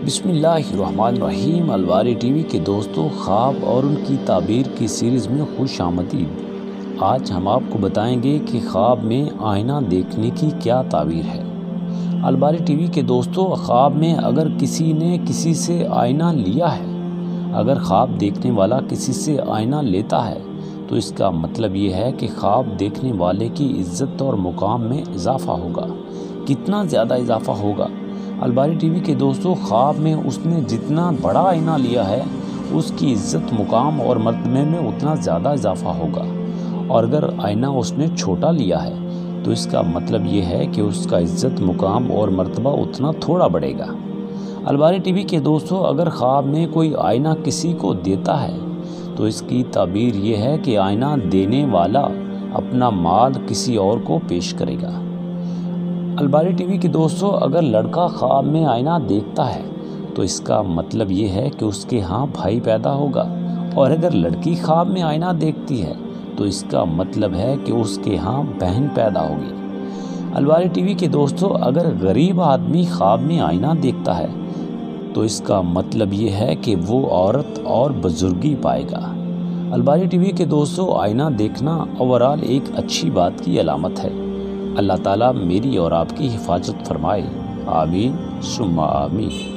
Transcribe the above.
बिस्मिल्लाहिर्रहमानिर्रहीम। अलवारी टीवी के दोस्तों, ख्वाब और उनकी ताबीर की सीरीज़ में खुश आमदीद। आज हम आपको बताएंगे कि ख्वाब में आईना देखने की क्या ताबीर है। अलवारी टीवी के दोस्तों, ख्वाब में अगर किसी ने किसी से आईना लिया है, अगर ख्वाब देखने वाला किसी से आईना लेता है तो इसका मतलब ये है कि ख्वाब देखने वाले की इज़्ज़त और मुकाम में इजाफ़ा होगा। कितना ज़्यादा इजाफ़ा होगा? अलवारी टीवी के दोस्तों, ख्वाब में उसने जितना बड़ा आईना लिया है उसकी इज़्ज़त, मुकाम और मर्तबे में उतना ज़्यादा इजाफ़ा होगा, और अगर आईना उसने छोटा लिया है तो इसका मतलब ये है कि उसका इज़्ज़त, मुकाम और मर्तबा उतना थोड़ा बढ़ेगा। अलवारी टीवी के दोस्तों, अगर ख्वाब में कोई आईना किसी को देता है तो इसकी ताबीर ये है कि आईना देने वाला अपना माल किसी और को पेश करेगा। अलवारी टीवी के दोस्तों, अगर लड़का ख्वाब में आईना देखता है तो इसका मतलब ये है कि उसके यहाँ भाई पैदा होगा, और अगर लड़की ख्वाब में आईना देखती है तो इसका मतलब है कि उसके यहाँ बहन पैदा होगी। अलवारी टीवी के दोस्तों, अगर गरीब आदमी ख्वाब में आईना देखता है तो इसका मतलब ये है कि वो औरत और बुजुर्गी पाएगा। अलवारी टीवी के दोस्तों, आईना देखना ओवरऑल एक अच्छी बात की अलामत है। अल्लाह ताला मेरी और आपकी हिफाजत फरमाए। आमीन सुम्मा आमीन।